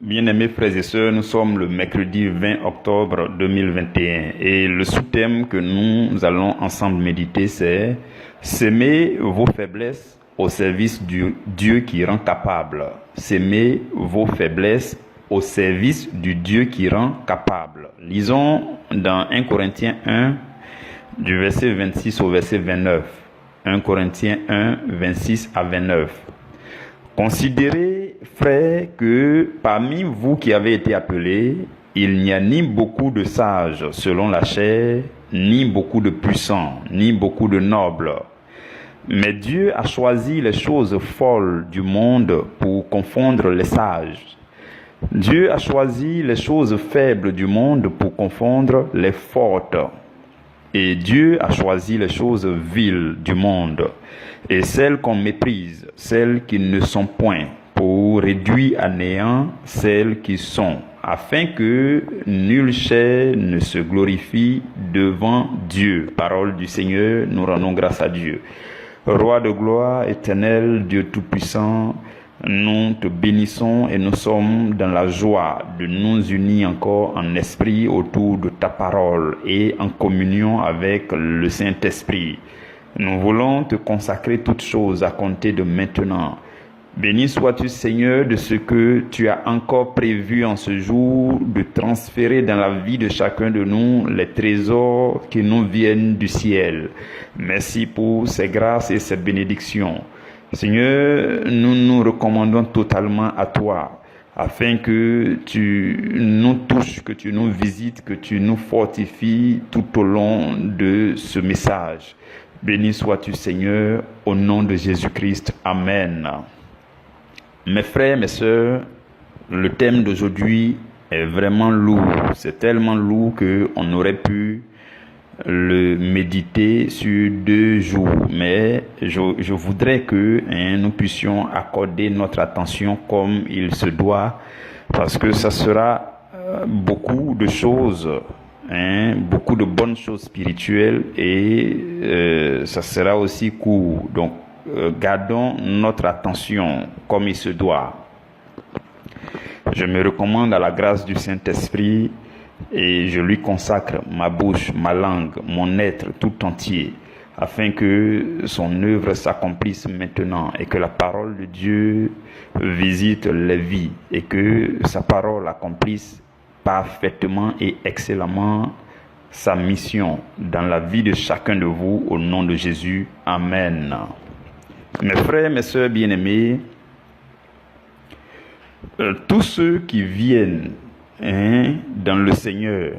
Bien-aimés frères et sœurs, nous sommes le mercredi 20 octobre 2021 et le sous-thème que nous allons ensemble méditer, c'est « S'aimer vos faiblesses au service du Dieu qui rend capable ». S'aimer vos faiblesses au service du Dieu qui rend capable. Lisons dans 1 Corinthiens 1, du verset 26 au verset 29. 1 Corinthiens 1, 26 à 29. Considérez, frères, que parmi vous qui avez été appelés, il n'y a ni beaucoup de sages selon la chair, ni beaucoup de puissants, ni beaucoup de nobles. Mais Dieu a choisi les choses folles du monde pour confondre les sages. Dieu a choisi les choses faibles du monde pour confondre les fortes. Et Dieu a choisi les choses viles du monde et celles qu'on méprise, celles qui ne sont point, pour réduire à néant celles qui sont, afin que nulle chair ne se glorifie devant Dieu. Parole du Seigneur, nous rendons grâce à Dieu. Roi de gloire, éternel, Dieu tout-puissant, nous te bénissons et nous sommes dans la joie de nous unir encore en esprit autour de ta parole et en communion avec le Saint-Esprit. Nous voulons te consacrer toutes choses à compter de maintenant. Béni sois-tu, Seigneur, de ce que tu as encore prévu en ce jour de transférer dans la vie de chacun de nous les trésors qui nous viennent du ciel. Merci pour ces grâces et ces bénédictions. Seigneur, nous nous recommandons totalement à toi, afin que tu nous touches, que tu nous visites, que tu nous fortifies tout au long de ce message. Béni sois-tu, Seigneur, au nom de Jésus-Christ. Amen. Mes frères, mes sœurs, le thème d'aujourd'hui est vraiment lourd. C'est tellement lourd qu'on aurait pu le méditer sur 2 jours, mais je voudrais que nous puissions accorder notre attention comme il se doit, parce que ça sera beaucoup de choses, beaucoup de bonnes choses spirituelles, et ça sera aussi court. Donc gardons notre attention comme il se doit. Je me recommande à la grâce du Saint-Esprit et je lui consacre ma bouche, ma langue, mon être tout entier, afin que son œuvre s'accomplisse maintenant et que la parole de Dieu visite les vies et que sa parole accomplisse parfaitement et excellemment sa mission dans la vie de chacun de vous, au nom de Jésus. Amen. Mes frères, mes sœurs bien-aimés, tous ceux qui viennent dans le Seigneur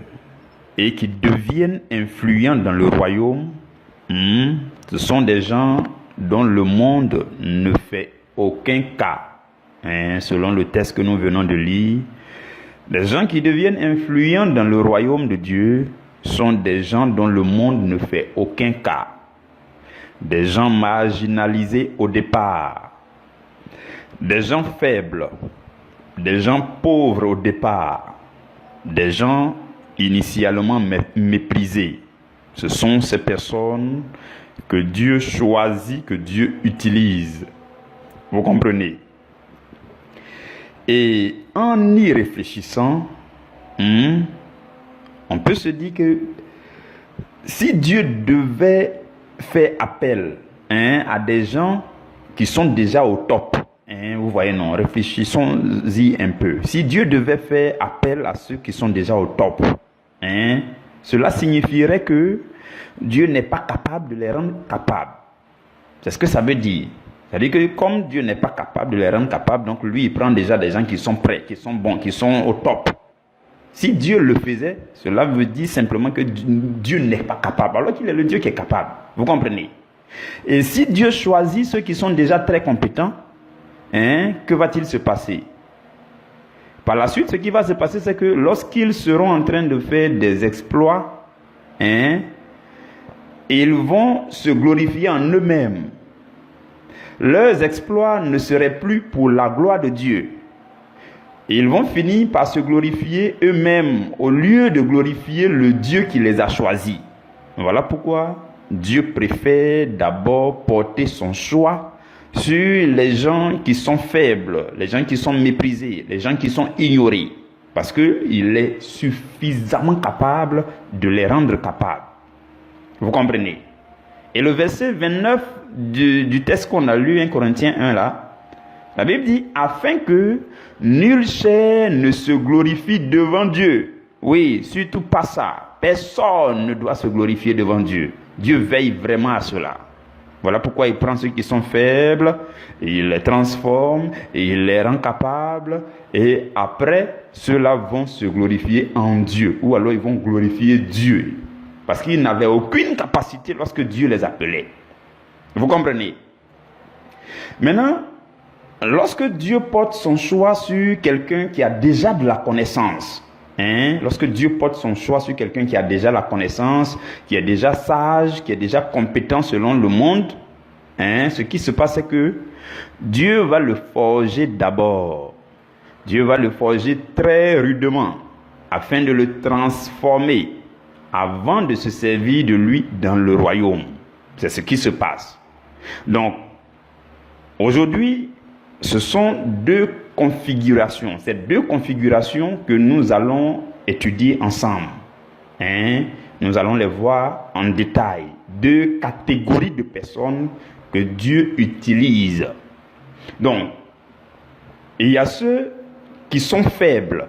et qui deviennent influents dans le royaume, ce sont des gens dont le monde ne fait aucun cas, selon le texte que nous venons de lire. Les gens qui deviennent influents dans le royaume de Dieu sont des gens dont le monde ne fait aucun cas, des gens marginalisés au départ, des gens faibles, des gens pauvres au départ, des gens initialement méprisés. Ce sont ces personnes que Dieu choisit, que Dieu utilise. Vous comprenez? Et en y réfléchissant, on peut se dire que si Dieu devait faire appel à des gens qui sont déjà au top, vous voyez, non, réfléchissons-y un peu. Si Dieu devait faire appel à ceux qui sont déjà au top, cela signifierait que Dieu n'est pas capable de les rendre capables. C'est ce que ça veut dire. C'est-à-dire que comme Dieu n'est pas capable de les rendre capables, donc lui, il prend déjà des gens qui sont prêts, qui sont bons, qui sont au top. Si Dieu le faisait, cela veut dire simplement que Dieu n'est pas capable, alors qu'il est le Dieu qui est capable. Vous comprenez? Et si Dieu choisit ceux qui sont déjà très compétents, que va-t-il se passer? Par la suite, ce qui va se passer, c'est que lorsqu'ils seront en train de faire des exploits, ils vont se glorifier en eux-mêmes. Leurs exploits ne seraient plus pour la gloire de Dieu. Ils vont finir par se glorifier eux-mêmes au lieu de glorifier le Dieu qui les a choisis. Voilà pourquoi Dieu préfère d'abord porter son choix sur les gens qui sont faibles, les gens qui sont méprisés, les gens qui sont ignorés, parce qu'il est suffisamment capable de les rendre capables. Vous comprenez? Et le verset 29 du texte qu'on a lu, 1 Corinthiens 1 là, la Bible dit, afin que nulle chair ne se glorifie devant Dieu. Oui, surtout pas ça. Personne ne doit se glorifier devant Dieu. Dieu veille vraiment à cela. Voilà pourquoi il prend ceux qui sont faibles, et il les transforme, et il les rend capables, et après, ceux-là vont se glorifier en Dieu, ou alors ils vont glorifier Dieu, parce qu'ils n'avaient aucune capacité lorsque Dieu les appelait. Vous comprenez? Maintenant, lorsque Dieu porte son choix sur quelqu'un qui a déjà de la connaissance, lorsque Dieu porte son choix sur quelqu'un qui a déjà la connaissance, qui est déjà sage, qui est déjà compétent selon le monde, ce qui se passe, c'est que Dieu va le forger d'abord. Dieu va le forger très rudement, afin de le transformer, avant de se servir de lui dans le royaume. C'est ce qui se passe. Donc, aujourd'hui, ce sont deux configurations. Ces deux configurations que nous allons étudier ensemble. Nous allons les voir en détail. Deux catégories de personnes que Dieu utilise. Donc, il y a ceux qui sont faibles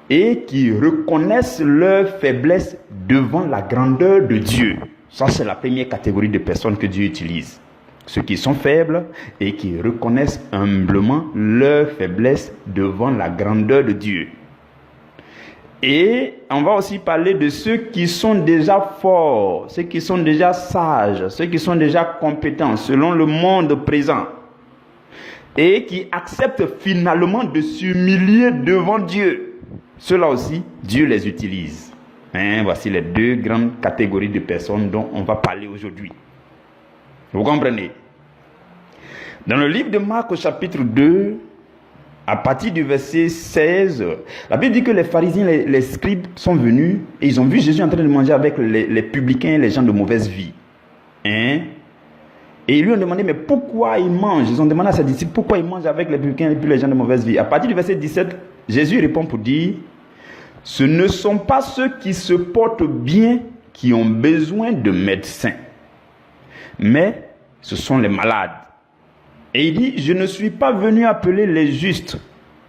et qui reconnaissent leur faiblesse devant la grandeur de Dieu. Ça, c'est la première catégorie de personnes que Dieu utilise. Ceux qui sont faibles et qui reconnaissent humblement leur faiblesse devant la grandeur de Dieu. Et on va aussi parler de ceux qui sont déjà forts, ceux qui sont déjà sages, ceux qui sont déjà compétents selon le monde présent et qui acceptent finalement de s'humilier devant Dieu. Ceux-là aussi, Dieu les utilise. Voici les deux grandes catégories de personnes dont on va parler aujourd'hui. Vous comprenez? Dans le livre de Marc au chapitre 2, à partir du verset 16, la Bible dit que les pharisiens, les scribes sont venus et ils ont vu Jésus en train de manger avec les publicains et les gens de mauvaise vie. Et ils lui ont demandé, mais pourquoi ils mangent? Ils ont demandé à ses disciples, pourquoi ils mangent avec les publicains et puis les gens de mauvaise vie? À partir du verset 17, Jésus répond pour dire, ce ne sont pas ceux qui se portent bien qui ont besoin de médecins, mais ce sont les malades. Et il dit, je ne suis pas venu appeler les justes,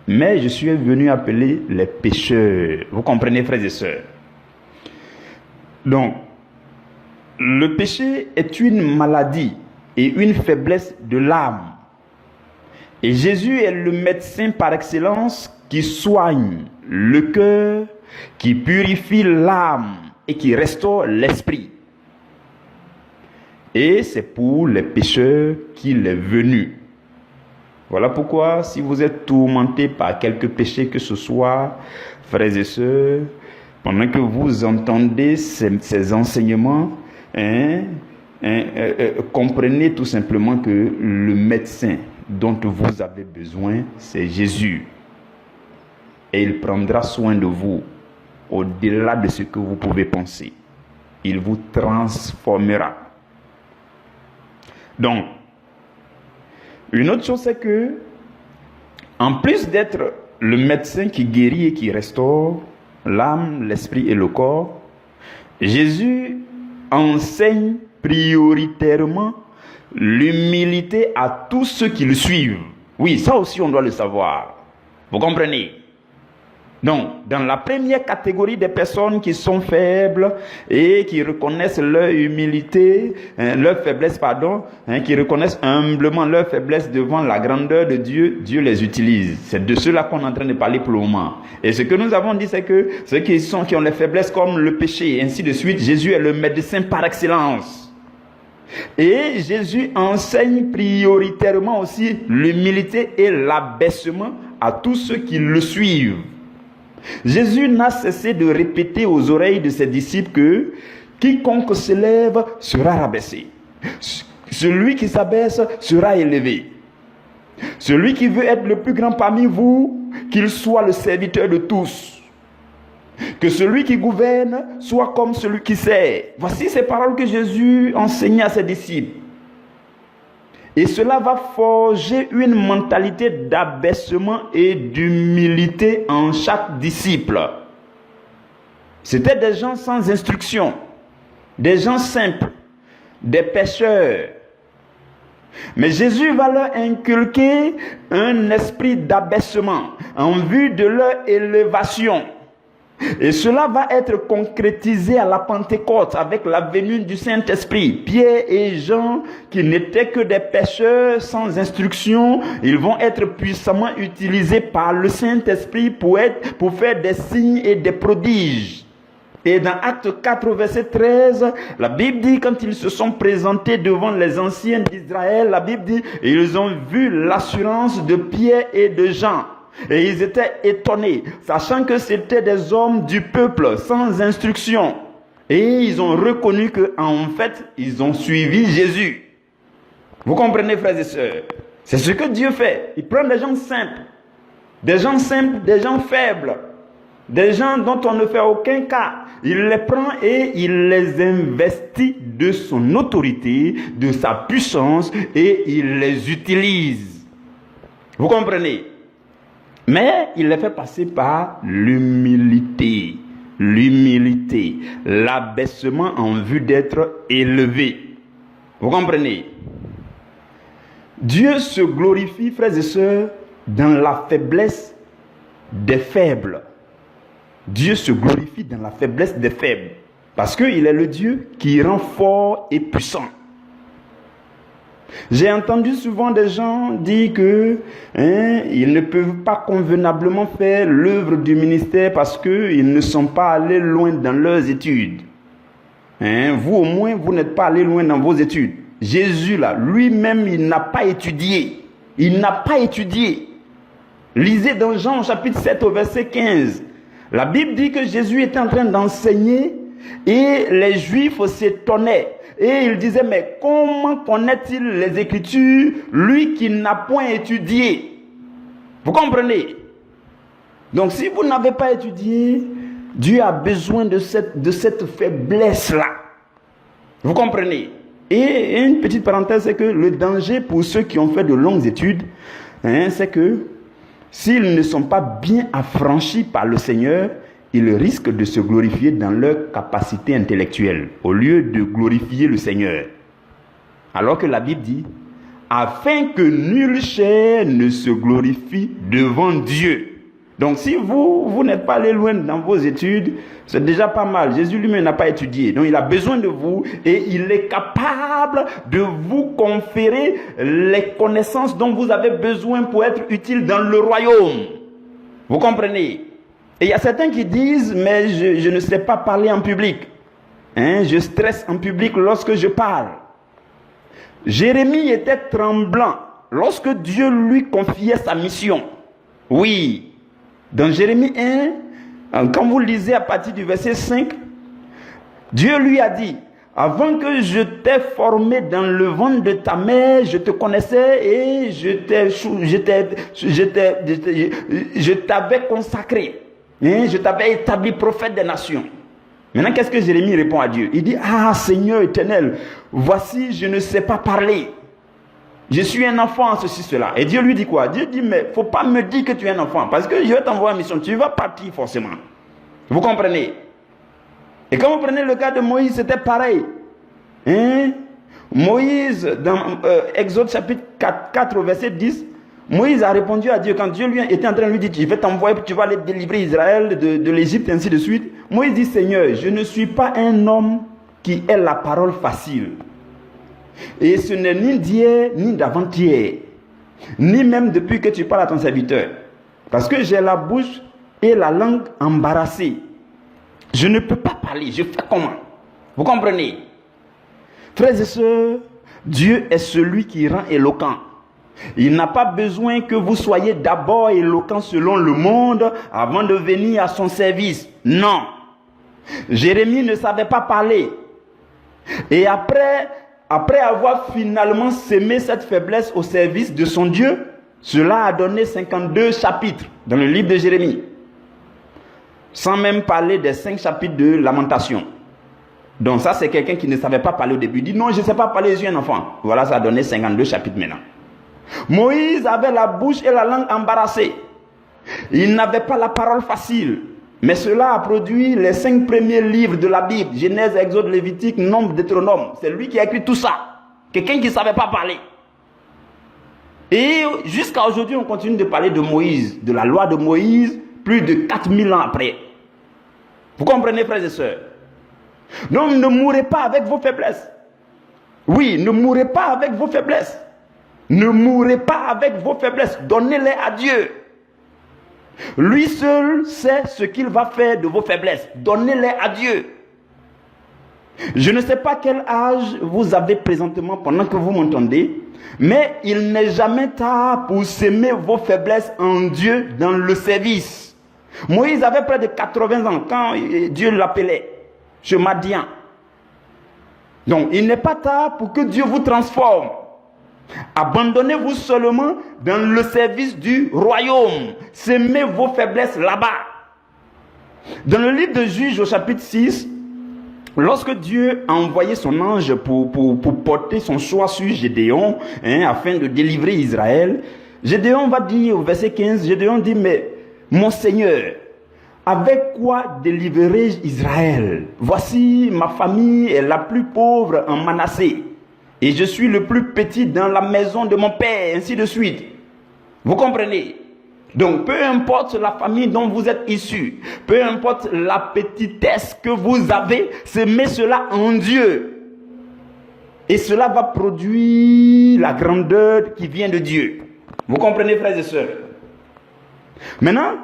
mais je suis venu appeler les pécheurs. Vous comprenez, frères et sœurs? Donc, le péché est une maladie et une faiblesse de l'âme. Et Jésus est le médecin par excellence qui soigne le cœur, qui purifie l'âme et qui restaure l'esprit. Et c'est pour les pécheurs qu'il est venu. Voilà pourquoi, si vous êtes tourmentés par quelque péché que ce soit, frères et sœurs, pendant que vous entendez ces enseignements, comprenez tout simplement que le médecin dont vous avez besoin, c'est Jésus. Et il prendra soin de vous au-delà de ce que vous pouvez penser. Il vous transformera. Donc, une autre chose, c'est que, en plus d'être le médecin qui guérit et qui restaure l'âme, l'esprit et le corps, Jésus enseigne prioritairement l'humilité à tous ceux qui le suivent. Oui, ça aussi on doit le savoir. Vous comprenez? Donc, dans la première catégorie des personnes qui sont faibles et qui reconnaissent leur humilité, leur faiblesse, qui reconnaissent humblement leur faiblesse devant la grandeur de Dieu, Dieu les utilise. C'est de ceux-là qu'on est en train de parler pour le moment. Et ce que nous avons dit, c'est que ceux qui ont les faiblesses comme le péché, et ainsi de suite, Jésus est le médecin par excellence. Et Jésus enseigne prioritairement aussi l'humilité et l'abaissement à tous ceux qui le suivent. Jésus n'a cessé de répéter aux oreilles de ses disciples que quiconque se lève sera rabaissé. Celui qui s'abaisse sera élevé. Celui qui veut être le plus grand parmi vous, qu'il soit le serviteur de tous. Que celui qui gouverne soit comme celui qui sert. Voici ces paroles que Jésus enseignait à ses disciples. Et cela va forger une mentalité d'abaissement et d'humilité en chaque disciple. C'était des gens sans instruction, des gens simples, des pécheurs. Mais Jésus va leur inculquer un esprit d'abaissement en vue de leur élévation. Et cela va être concrétisé à la Pentecôte avec la venue du Saint-Esprit. Pierre et Jean, qui n'étaient que des pécheurs sans instruction, ils vont être puissamment utilisés par le Saint-Esprit pour faire des signes et des prodiges. Et dans Acte 4, verset 13, la Bible dit, quand ils se sont présentés devant les anciens d'Israël, la Bible dit, ils ont vu l'assurance de Pierre et de Jean. Et ils étaient étonnés, sachant que c'étaient des hommes du peuple, sans instruction. Et ils ont reconnu qu'en fait, ils ont suivi Jésus. Vous comprenez, frères et sœurs? C'est ce que Dieu fait. Il prend des gens simples, des gens faibles, des gens dont on ne fait aucun cas. Il les prend et il les investit de son autorité, de sa puissance, et il les utilise. Vous comprenez? Mais il les fait passer par l'humilité, l'abaissement en vue d'être élevé. Vous comprenez? Dieu se glorifie, frères et sœurs, dans la faiblesse des faibles. Dieu se glorifie dans la faiblesse des faibles. Parce qu'il est le Dieu qui rend fort et puissant. J'ai entendu souvent des gens dire que ils ne peuvent pas convenablement faire l'œuvre du ministère parce qu'ils ne sont pas allés loin dans leurs études. Vous au moins, vous n'êtes pas allé loin dans vos études. Jésus là, lui-même, il n'a pas étudié. Il n'a pas étudié. Lisez dans Jean chapitre 7 au verset 15. La Bible dit que Jésus était en train d'enseigner et les Juifs s'étonnaient. Et ils disaient, mais comment connaît-il les Écritures, lui qui n'a point étudié? Vous comprenez? Donc si vous n'avez pas étudié, Dieu a besoin de cette faiblesse-là. Vous comprenez? Et une petite parenthèse, c'est que le danger pour ceux qui ont fait de longues études, c'est que s'ils ne sont pas bien affranchis par le Seigneur, ils risquent de se glorifier dans leur capacité intellectuelle, au lieu de glorifier le Seigneur. Alors que la Bible dit, afin que nulle chair ne se glorifie devant Dieu. Donc si vous n'êtes pas allé loin dans vos études, c'est déjà pas mal. Jésus lui-même n'a pas étudié. Donc il a besoin de vous et il est capable de vous conférer les connaissances dont vous avez besoin pour être utile dans le royaume. Vous comprenez? Et il y a certains qui disent, mais je ne sais pas parler en public. Je stresse en public lorsque je parle. Jérémie était tremblant lorsque Dieu lui confiait sa mission. Oui. Dans Jérémie 1, quand vous lisez à partir du verset 5, Dieu lui a dit, avant que je t'ai formé dans le ventre de ta mère, je te connaissais et je t'avais consacré. Je t'avais établi prophète des nations. Maintenant, qu'est-ce que Jérémie répond à Dieu? Il dit, ah Seigneur éternel, voici, je ne sais pas parler. Je suis un enfant, ceci, cela. Et Dieu lui dit quoi? Dieu dit, mais il ne faut pas me dire que tu es un enfant. Parce que je vais t'envoyer en mission. Tu vas partir forcément. Vous comprenez? Et quand vous prenez le cas de Moïse, c'était pareil. Moïse, dans Exode chapitre 4, verset 10, Moïse a répondu à Dieu. Quand Dieu lui était en train de lui dire, je vais t'envoyer, tu vas aller délivrer Israël de l'Égypte, ainsi de suite. Moïse dit, Seigneur, je ne suis pas un homme qui ait la parole facile. Et ce n'est ni d'hier, ni d'avant-hier, ni même depuis que tu parles à ton serviteur. Parce que j'ai la bouche et la langue embarrassées. Je ne peux pas parler, je fais comment? Vous comprenez? Frères et sœurs, Dieu est celui qui rend éloquent. Il n'a pas besoin que vous soyez d'abord éloquent selon le monde avant de venir à son service. Non. Jérémie ne savait pas parler. Et après avoir finalement sémé cette faiblesse au service de son Dieu, cela a donné 52 chapitres dans le livre de Jérémie. Sans même parler des 5 chapitres de Lamentation. Donc ça, c'est quelqu'un qui ne savait pas parler au début. Il dit, non, je ne sais pas parler, je suis un enfant. Voilà, ça a donné 52 chapitres maintenant. Moïse avait la bouche et la langue embarrassées. Il n'avait pas la parole facile. Mais cela a produit les 5 premiers livres de la Bible. Genèse, Exode, Lévitique, Nombre, Deutéronome. C'est lui qui a écrit tout ça. Quelqu'un qui ne savait pas parler. Et jusqu'à aujourd'hui, on continue de parler de Moïse, de la loi de Moïse, plus de 4000 ans après. Vous comprenez, frères et sœurs? Donc, ne mourrez pas avec vos faiblesses. Oui, ne mourrez pas avec vos faiblesses. Ne mourrez pas avec vos faiblesses. Donnez-les à Dieu. Lui seul sait ce qu'il va faire de vos faiblesses. Donnez-les à Dieu. Je ne sais pas quel âge vous avez présentement pendant que vous m'entendez, mais il n'est jamais tard pour s'aimer vos faiblesses en Dieu dans le service. Moïse avait près de 80 ans quand Dieu l'appelait chez Madian. Donc il n'est pas tard pour que Dieu vous transforme. Abandonnez-vous seulement dans le service du royaume. S'aimez vos faiblesses là-bas. Dans le livre de Juges au chapitre 6, lorsque Dieu a envoyé son ange pour porter son choix sur Gédéon, afin de délivrer Israël, Gédéon va dire au verset 15, Gédéon dit, mais mon Seigneur, avec quoi délivrerai-je Israël? Voici ma famille est la plus pauvre en Manassé. Et je suis le plus petit dans la maison de mon père, ainsi de suite. Vous comprenez? Donc, peu importe la famille dont vous êtes issus, peu importe la petitesse que vous avez, semez cela en Dieu. Et cela va produire la grandeur qui vient de Dieu. Vous comprenez, frères et sœurs? Maintenant,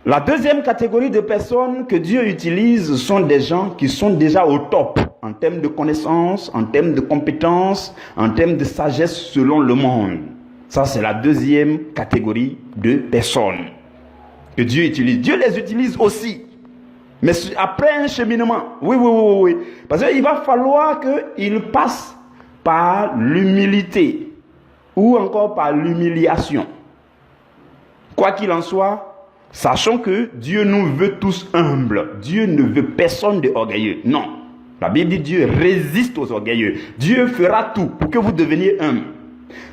la deuxième catégorie de personnes que Dieu utilise sont des gens qui sont déjà au top en termes de connaissances, en termes de compétences, en termes de sagesse selon le monde. Ça, c'est la deuxième catégorie de personnes que Dieu utilise. Dieu les utilise aussi, mais après un cheminement. Oui. Parce qu'il va falloir qu'ils passent par l'humilité ou encore par l'humiliation. Quoi qu'il en soit, sachons que Dieu nous veut tous humbles. Dieu ne veut personne de orgueilleux. Non. La Bible dit Dieu résiste aux orgueilleux. Dieu fera tout pour que vous deveniez humbles.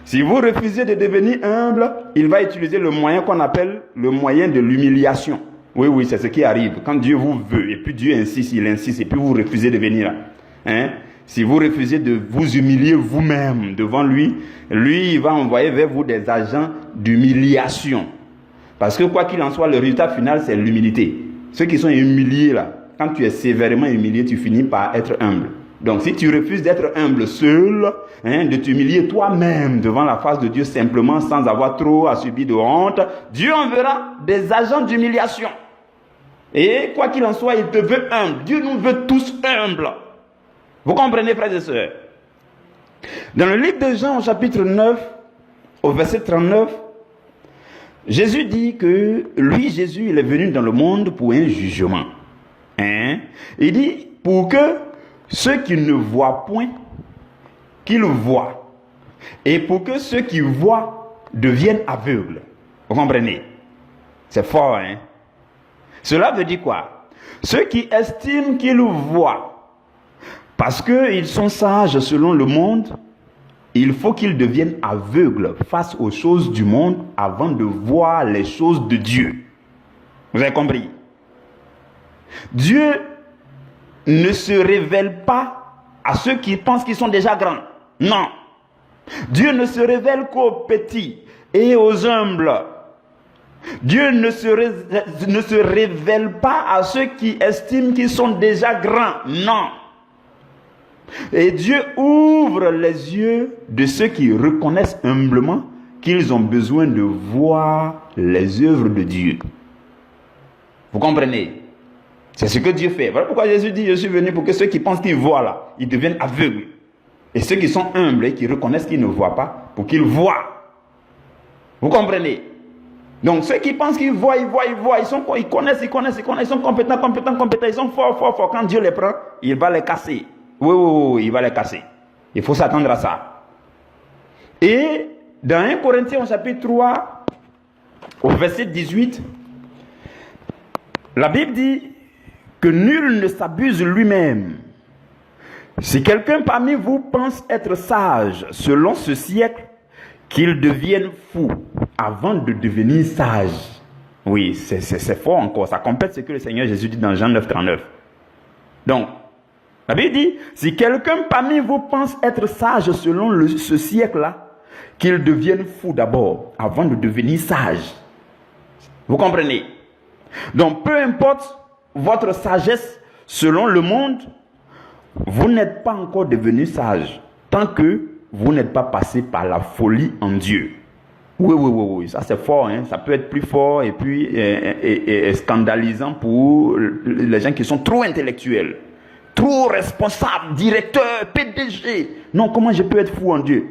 Si vous refusez de devenir humble, il va utiliser le moyen qu'on appelle le moyen de l'humiliation. Oui, c'est ce qui arrive. Quand Dieu vous veut, et puis Dieu insiste, il insiste, et puis vous refusez de venir là. Si vous refusez de vous humilier vous-même devant lui, lui, il va envoyer vers vous des agents d'humiliation. Parce que quoi qu'il en soit, le résultat final, c'est l'humilité. Ceux qui sont humiliés là, quand tu es sévèrement humilié, tu finis par être humble. Donc si tu refuses d'être humble seul, de t'humilier toi-même devant la face de Dieu simplement sans avoir trop à subir de honte, Dieu enverra des agents d'humiliation. Et quoi qu'il en soit, il te veut humble. Dieu nous veut tous humbles. Vous comprenez, frères et sœurs? Dans le livre de Jean, au chapitre 9, au verset 39, Jésus dit que lui, Jésus, il est venu dans le monde pour un jugement. Il dit, pour que ceux qui ne voient point, qu'ils voient. Et pour que ceux qui voient deviennent aveugles. Vous comprenez? C'est fort, Cela veut dire quoi? Ceux qui estiment qu'ils voient, parce qu'ils sont sages selon le monde, il faut qu'ils deviennent aveugles face aux choses du monde avant de voir les choses de Dieu. Vous avez compris? Dieu ne se révèle pas à ceux qui pensent qu'ils sont déjà grands. Non. Dieu ne se révèle qu'aux petits et aux humbles. Dieu ne se révèle pas à ceux qui estiment qu'ils sont déjà grands. Non. Et Dieu ouvre les yeux de ceux qui reconnaissent humblement qu'ils ont besoin de voir les œuvres de Dieu. Vous comprenez? C'est ce que Dieu fait. Voilà pourquoi Jésus dit, je suis venu pour que ceux qui pensent qu'ils voient là, ils deviennent aveugles. Et ceux qui sont humbles et qui reconnaissent qu'ils ne voient pas, pour qu'ils voient. Vous comprenez? Donc ceux qui pensent qu'ils voient, ils connaissent, ils sont compétents, ils sont forts. Quand Dieu les prend, il va les casser. Oui, il va les casser. Il faut s'attendre à ça. Et dans 1 Corinthiens au chapitre 3, au verset 18, la Bible dit que nul ne s'abuse lui-même, Si quelqu'un parmi vous pense être sage selon ce siècle, qu'il devienne fou avant de devenir sage. Oui, c'est fort encore. Ça complète ce que le Seigneur Jésus dit dans Jean 9, 39. Donc, la Bible dit, si quelqu'un parmi vous pense être sage selon ce siècle-là, qu'il devienne fou d'abord, avant de devenir sage. Vous comprenez? Donc, peu importe votre sagesse selon le monde, vous n'êtes pas encore devenu sage tant que vous n'êtes pas passé par la folie en Dieu. Oui, ça c'est fort, hein? Ça peut être plus fort et puis et scandalisant pour les gens qui sont trop intellectuels, trop responsables, directeurs, PDG. Non, comment je peux être fou en Dieu?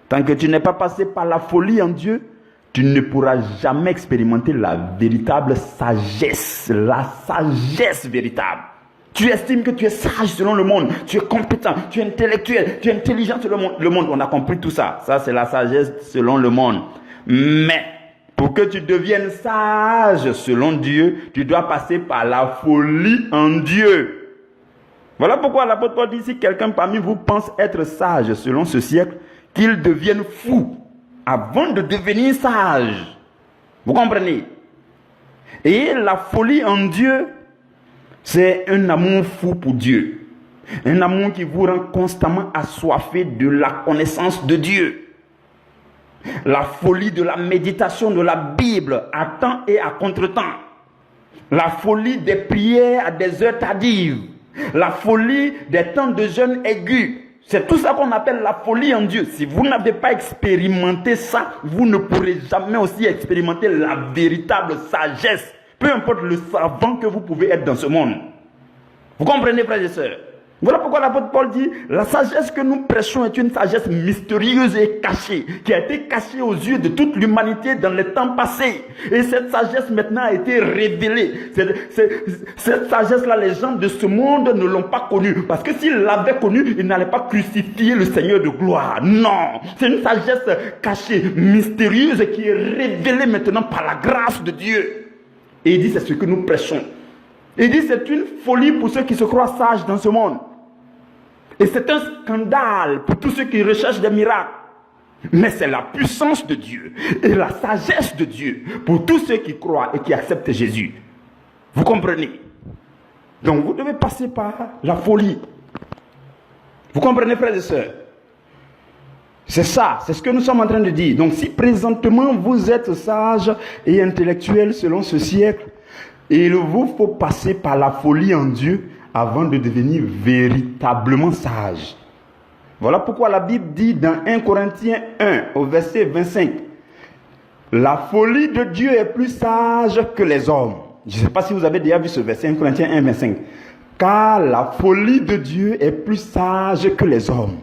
Tant que tu n'es pas passé par la folie en Dieu, tu ne pourras jamais expérimenter la véritable sagesse, la sagesse véritable. Tu estimes que tu es sage selon le monde, tu es compétent, tu es intellectuel, tu es intelligent selon le monde. On a compris tout ça. Ça, c'est la sagesse selon le monde. Mais, pour que tu deviennes sage selon Dieu, tu dois passer par la folie en Dieu. Voilà pourquoi l'apôtre Paul dit, si quelqu'un parmi vous pense être sage selon ce siècle, qu'il devienne fou avant de devenir sage. Vous comprenez? Et la folie en Dieu, c'est un amour fou pour Dieu. Un amour qui vous rend constamment assoiffé de la connaissance de Dieu. La folie de la méditation de la Bible à temps et à contre-temps. La folie des prières à des heures tardives. La folie des temps de jeûne aigus. C'est tout ça qu'on appelle la folie en Dieu. Si vous n'avez pas expérimenté ça, vous ne pourrez jamais aussi expérimenter la véritable sagesse. Peu importe le savant que vous pouvez être dans ce monde. Vous comprenez, frères et sœurs? Voilà pourquoi l'apôtre Paul dit, la sagesse que nous prêchons est une sagesse mystérieuse et cachée, qui a été cachée aux yeux de toute l'humanité dans les temps passés. Et cette sagesse maintenant a été révélée. Cette sagesse-là, les gens de ce monde ne l'ont pas connue. Parce que s'ils l'avaient connue, ils n'allaient pas crucifier le Seigneur de gloire. Non, c'est une sagesse cachée, mystérieuse, qui est révélée maintenant par la grâce de Dieu. Et il dit, c'est ce que nous prêchons. Il dit, c'est une folie pour ceux qui se croient sages dans ce monde. Et c'est un scandale pour tous ceux qui recherchent des miracles. Mais c'est la puissance de Dieu et la sagesse de Dieu pour tous ceux qui croient et qui acceptent Jésus. Vous comprenez? Donc vous devez passer par la folie. Vous comprenez, frères et sœurs? C'est ça, c'est ce que nous sommes en train de dire. Donc si présentement vous êtes sage et intellectuel selon ce siècle, il vous faut passer par la folie en Dieu avant de devenir véritablement sage. Voilà pourquoi la Bible dit dans 1 Corinthiens 1 au verset 25, la folie de Dieu est plus sage que les hommes. Je ne sais pas si vous avez déjà vu ce verset 1 Corinthiens 1, 25. Car la folie de Dieu est plus sage que les hommes.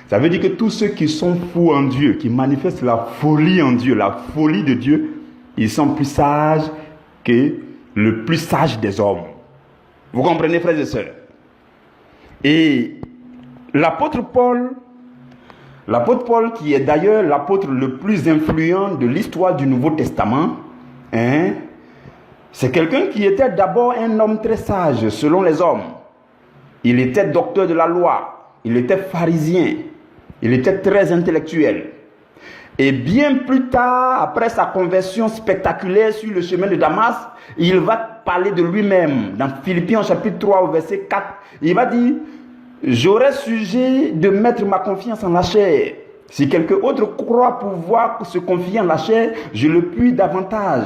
Ça veut dire que tous ceux qui sont fous en Dieu, qui manifestent la folie en Dieu, la folie de Dieu, ils sont plus sages que le plus sage des hommes. Vous comprenez, frères et sœurs? Et l'apôtre Paul, qui est d'ailleurs l'apôtre le plus influent de l'histoire du Nouveau Testament, c'est quelqu'un qui était d'abord un homme très sage selon les hommes. Il était docteur de la loi, il était pharisien, il était très intellectuel. Et bien plus tard, après sa conversion spectaculaire sur le chemin de Damas, il va parler de lui-même. Dans Philippiens chapitre 3 au verset 4, il va dire, j'aurais sujet de mettre ma confiance en la chair. Si quelqu'un autre croit pouvoir se confier en la chair, je le puis davantage.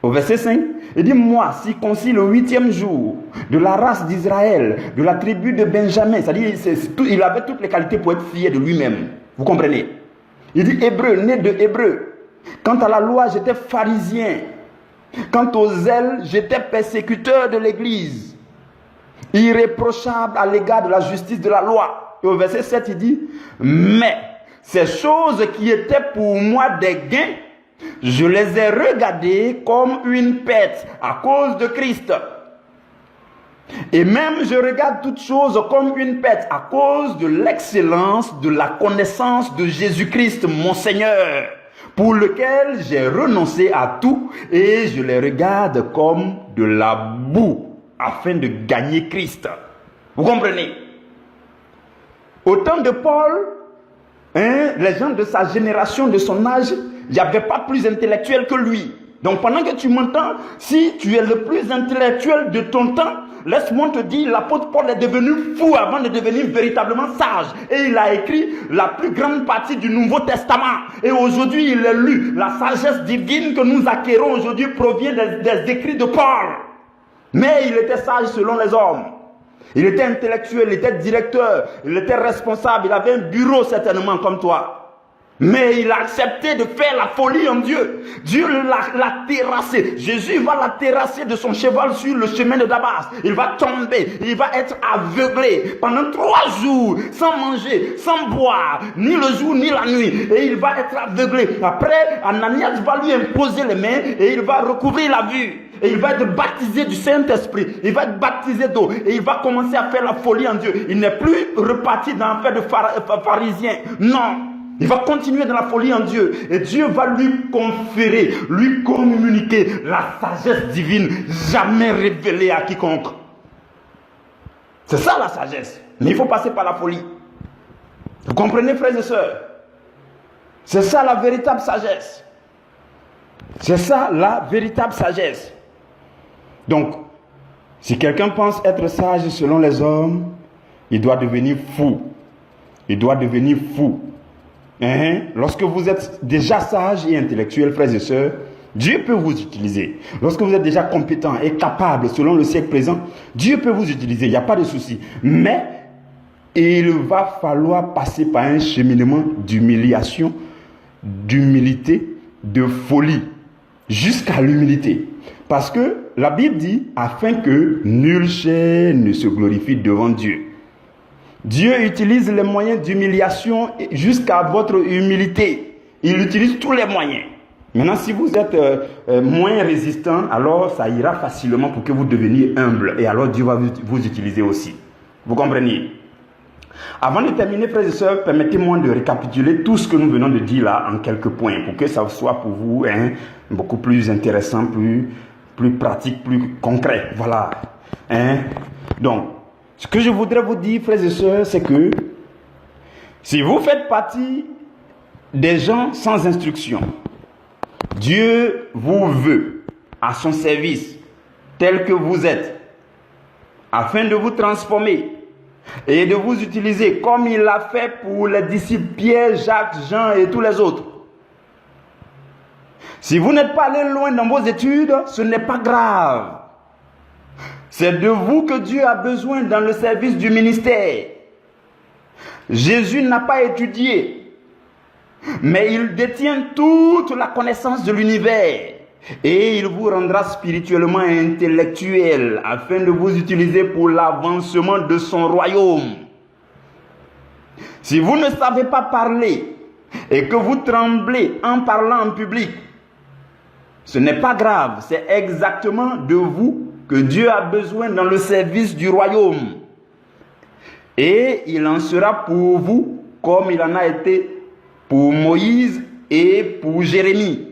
Au verset 5, il dit, moi, circoncis le 8e jour, de la race d'Israël, de la tribu de Benjamin, c'est-à-dire, il avait toutes les qualités pour être fier de lui-même. Vous comprenez? Il dit, hébreu, né de hébreu. Quant à la loi, j'étais pharisien. Quant aux zèles, j'étais persécuteur de l'église. Irréprochable à l'égard de la justice de la loi. Et au verset 7, il dit, mais ces choses qui étaient pour moi des gains, je les ai regardées comme une perte à cause de Christ. Et même je regarde toutes choses comme une perte à cause de l'excellence de la connaissance de Jésus-Christ, mon Seigneur, pour lequel j'ai renoncé à tout et je les regarde comme de la boue afin de gagner Christ. Vous comprenez? Au temps de Paul, les gens de sa génération, de son âge, il n'y avait pas plus intellectuel que lui. Donc pendant que tu m'entends, si tu es le plus intellectuel de ton temps, laisse-moi te dire, l'apôtre Paul est devenu fou avant de devenir véritablement sage. Et il a écrit la plus grande partie du Nouveau Testament. Et aujourd'hui, il est lu. La sagesse divine que nous acquérons aujourd'hui provient des écrits de Paul. Mais il était sage selon les hommes. Il était intellectuel, il était directeur, il était responsable, il avait un bureau certainement comme toi. Mais il a accepté de faire la folie en Dieu. Dieu l'a terrassé. Jésus va la terrasser de son cheval sur le chemin de Damas. Il va tomber, il va être aveuglé pendant 3 jours, sans manger, sans boire, ni le jour ni la nuit. Et il va être aveuglé. Après, Ananias va lui imposer les mains et il va recouvrir la vue. Et il va être baptisé du Saint-Esprit. Il va être baptisé d'eau. Et il va commencer à faire la folie en Dieu. Il n'est plus reparti dans l'affaire de pharisien. Non. Il va continuer dans la folie en Dieu. Et Dieu va lui conférer, lui communiquer la sagesse divine jamais révélée à quiconque. C'est ça la sagesse. Mais il faut passer par la folie. Vous comprenez, frères et sœurs? C'est ça la véritable sagesse. C'est ça la véritable sagesse. Donc, si quelqu'un pense être sage selon les hommes, il doit devenir fou. Il doit devenir fou. Lorsque vous êtes déjà sage et intellectuel, frères et sœurs, Dieu peut vous utiliser. Lorsque vous êtes déjà compétent et capable selon le siècle présent, Dieu peut vous utiliser, il n'y a pas de souci. Mais il va falloir passer par un cheminement d'humiliation, d'humilité, de folie, jusqu'à l'humilité. Parce que la Bible dit, afin que nulle chair ne se glorifie devant Dieu. Dieu utilise les moyens d'humiliation jusqu'à votre humilité. Il utilise tous les moyens. Maintenant, si vous êtes moins résistant, alors ça ira facilement pour que vous deveniez humble. Et alors Dieu va vous utiliser aussi. Vous comprenez? Avant de terminer, frères et sœurs, permettez-moi de récapituler tout ce que nous venons de dire là en quelques points, pour que ça soit pour vous beaucoup plus intéressant, plus pratique, plus concret. Voilà. Donc, ce que je voudrais vous dire, frères et sœurs, c'est que si vous faites partie des gens sans instruction, Dieu vous veut à son service, tel que vous êtes, afin de vous transformer et de vous utiliser comme il l'a fait pour les disciples Pierre, Jacques, Jean et tous les autres. Si vous n'êtes pas allé loin dans vos études, ce n'est pas grave. C'est de vous que Dieu a besoin dans le service du ministère. Jésus n'a pas étudié, mais il détient toute la connaissance de l'univers. Et il vous rendra spirituellement intellectuel afin de vous utiliser pour l'avancement de son royaume. Si vous ne savez pas parler et que vous tremblez en parlant en public, ce n'est pas grave, c'est exactement de vous que Dieu a besoin dans le service du royaume. Et il en sera pour vous comme il en a été pour Moïse et pour Jérémie.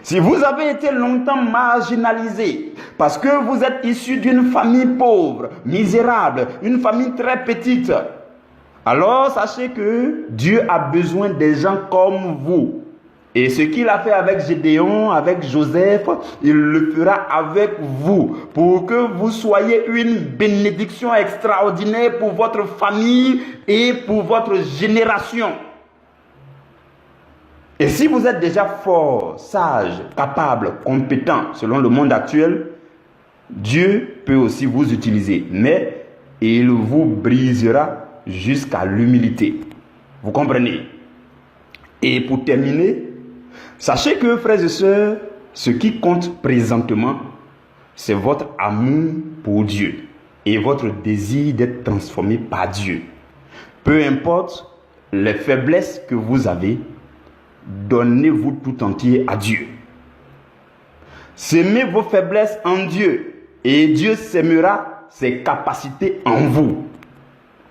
Si vous avez été longtemps marginalisé parce que vous êtes issu d'une famille pauvre, misérable, une famille très petite, alors sachez que Dieu a besoin des gens comme vous. Et ce qu'il a fait avec Gédéon, avec Joseph, il le fera avec vous pour que vous soyez une bénédiction extraordinaire pour votre famille et pour votre génération. Et si vous êtes déjà fort, sage, capable, compétent selon le monde actuel, Dieu peut aussi vous utiliser, mais il vous brisera jusqu'à l'humilité. Vous comprenez? Et pour terminer, sachez que, frères et sœurs, ce qui compte présentement, c'est votre amour pour Dieu et votre désir d'être transformé par Dieu. Peu importe les faiblesses que vous avez, donnez-vous tout entier à Dieu. Sémez vos faiblesses en Dieu et Dieu sèmera ses capacités en vous.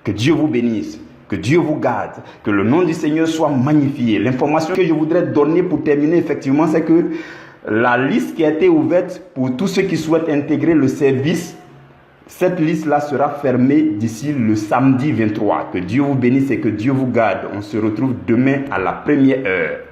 Que Dieu vous bénisse, que Dieu vous garde, que le nom du Seigneur soit magnifié. L'information que je voudrais donner pour terminer, effectivement, c'est que la liste qui a été ouverte pour tous ceux qui souhaitent intégrer le service Cette liste-là sera fermée d'ici le samedi 23. Que Dieu vous bénisse et que Dieu vous garde. On se retrouve demain à la première heure.